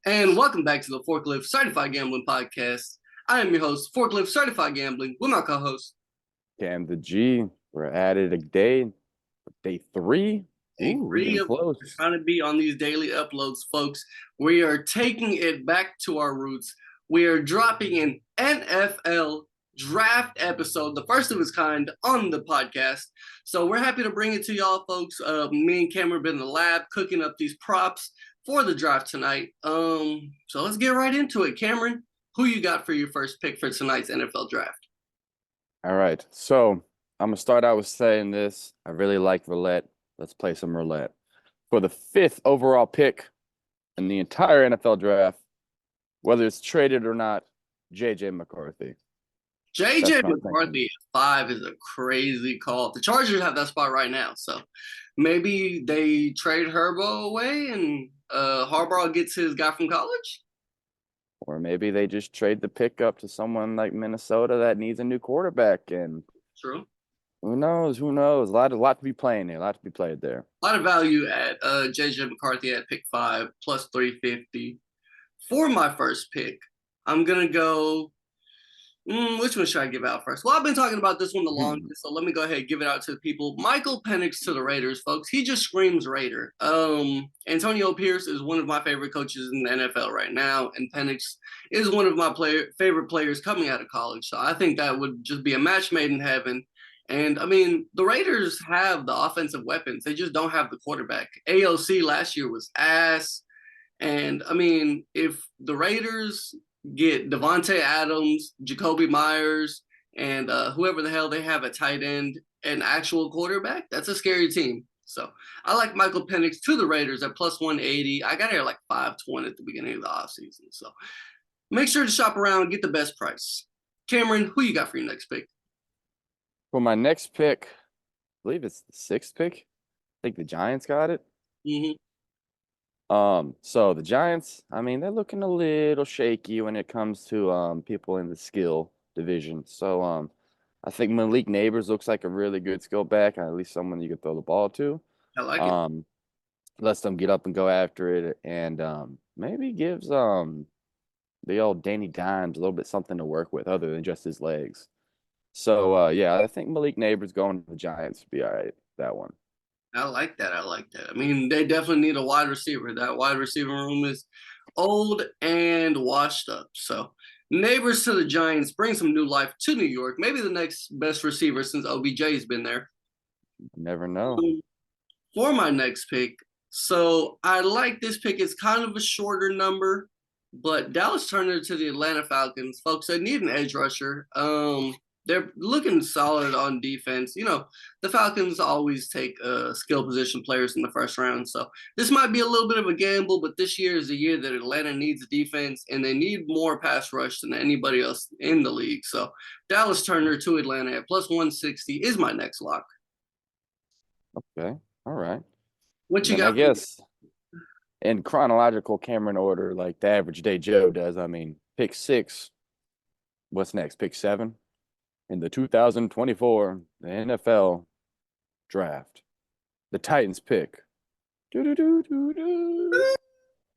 And welcome back to the Forklift Certified Gambling Podcast. I am your host, Forklift Certified Gambling, with my co-host, Cam the G. We're at it again. Day 3. Day Ooh, we're 3 getting of close. trying to be on these daily uploads, folks. We are taking it back to our roots. We are dropping an NFL draft episode, the first of its kind on the podcast. So we're happy to bring it to y'all, folks. Me and Cameron have been in the lab cooking up these props for the draft tonight. So let's get right into it. Cameron, who you got for your first pick for tonight's NFL draft? All right. So I'm going to start out with saying this. I really like roulette. Let's play some roulette. For the 5th overall pick in the entire NFL draft, whether it's traded or not, J.J. McCarthy. J.J. McCarthy at 5 is a crazy call. The Chargers have that spot right now, so maybe they trade Herbo away and Harbaugh gets his guy from college? Or maybe they just trade the pick up to someone like Minnesota that needs a new quarterback. And True. Who knows? Who knows? A lot to be playing there. A lot to be played there. A lot of value at J.J. McCarthy at pick 5, plus 350. For my first pick, I'm going to go which one should I give out first? Well, I've been talking about this one the longest, so let me go ahead and give it out to the people. Michael Penix to the Raiders, folks. He just screams Raider. Antonio Pierce is one of my favorite coaches in the NFL right now, and Penix is one of my favorite players coming out of college. So I think that would just be a match made in heaven. And, I mean, the Raiders have the offensive weapons. They just don't have the quarterback. AOC last year was ass. And, I mean, if the Raiders get Devontae Adams, Jacoby Myers, and whoever the hell they have at tight end, an actual quarterback, that's a scary team. So I like Michael Penix to the Raiders at plus 180. I got here like 520 at the beginning of the offseason. So make sure to shop around and get the best price. Cameron, who you got for your next pick? For my next pick, I believe it's the 6th pick. I think the Giants got it. Mm-hmm. So the Giants, I mean, they're looking a little shaky when it comes to people in the skill division. So I think Malik Neighbors looks like a really good skill back, at least someone you can throw the ball to. I like it. Lets them get up and go after it, and maybe gives the old Danny Dimes a little bit something to work with other than just his legs. So yeah, I think Malik Neighbors going to the Giants would be all right. That one. I like that. I mean, they definitely need a wide receiver. That wide receiver room is old and washed up. So Neighbors to the Giants bring some new life to New York. Maybe the next best receiver since OBJ's been there. Never know. For my next pick, so I like this pick. It's kind of a shorter number, but Dallas Turner to the Atlanta Falcons. Folks, they need an edge rusher. They're looking solid on defense. You know, the Falcons always take skill position players in the first round. So this might be a little bit of a gamble, but this year is the year that Atlanta needs defense, and they need more pass rush than anybody else in the league. So Dallas Turner to Atlanta at plus 160 is my next lock. Okay. All right. What you got? I guess in chronological Cameron order, like the average day Joe does, I mean, pick 6. What's next? Pick 7? In the 2024 the NFL draft, the Titans pick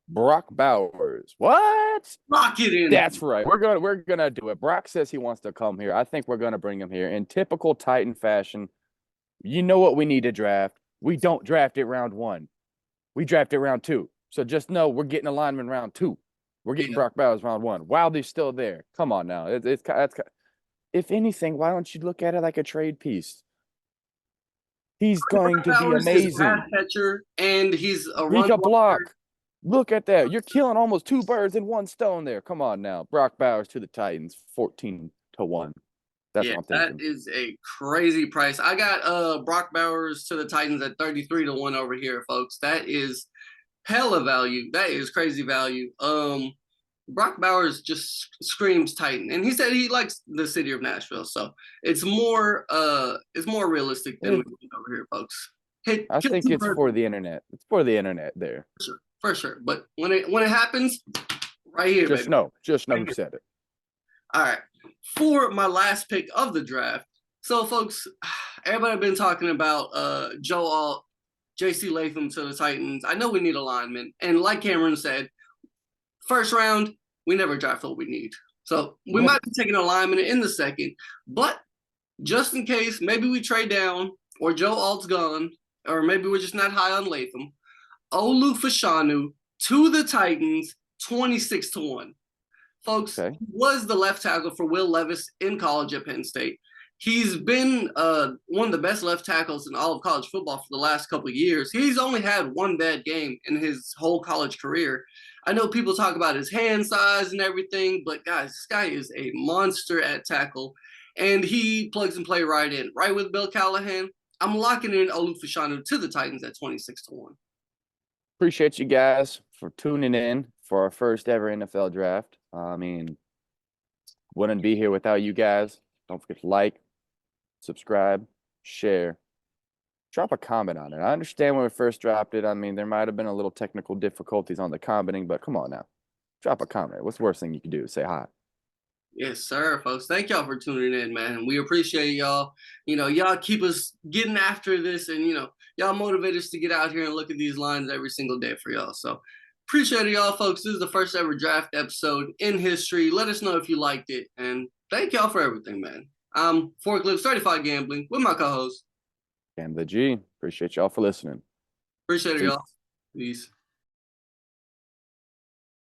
Brock Bowers. What? Lock it in. That's right. We're gonna do it. Brock says he wants to come here. I think we're gonna bring him here in typical Titan fashion. You know what we need to draft? We don't draft it round 1. We draft it round 2. So just know we're getting a lineman round 2. We're getting Brock Bowers round 1. Wilder's still there. Come on now. It's if anything, why don't you look at it like a trade piece? He's going to be amazing. Pass catcher, and he's a He can block. Look at that. You're killing almost 2 birds in 1 stone there. Come on now. Brock Bowers to the Titans, 14-1. That's what I'm thinking. That is a crazy price. I got Brock Bowers to the Titans at 33-1 over here, folks. That is hella value. That is crazy value. Brock Bowers just screams Titan, and he said he likes the city of Nashville, so it's more realistic than over here, folks. I think it's for the internet. It's for the internet there. For sure. But when it happens, right here, just know who said it. All right, for my last pick of the draft. So, folks, everybody been talking about Joe Alt, J.C. Latham to the Titans. I know we need a lineman, and like Cameron said, First round, we never draft what we need. So we Never. might be taking a lineman in the second, but just in case, maybe we trade down, or Joe Alt's gone, or maybe we're just not high on Latham. Olu Fashanu to the Titans, 26-1. Folks, Okay. he was the left tackle for Will Levis in college at Penn State. He's been one of the best left tackles in all of college football for the last couple of years. He's only had one bad game in his whole college career. I know people talk about his hand size and everything, but guys, this guy is a monster at tackle, and he plugs and play right in. Right with Bill Callahan, I'm locking in Olu Fashanu to the Titans at 26-1. Appreciate you guys for tuning in for our first ever NFL draft. I mean, wouldn't be here without you guys. Don't forget to like, subscribe, share, drop a comment on it. I understand when we first dropped it. I mean, there might have been a little technical difficulties on the commenting, but come on now. Drop a comment. What's the worst thing you can do? Say hi. Yes, sir, folks. Thank y'all for tuning in, man. We appreciate y'all. Y'all keep us getting after this, and y'all motivate us to get out here and look at these lines every single day for y'all. So appreciate it, y'all, folks. This is the first ever draft episode in history. Let us know if you liked it, and thank y'all for everything, man. I'm Forklift Certified Gambling with my co-host. And the G. Appreciate y'all for listening. Appreciate it, y'all. Peace.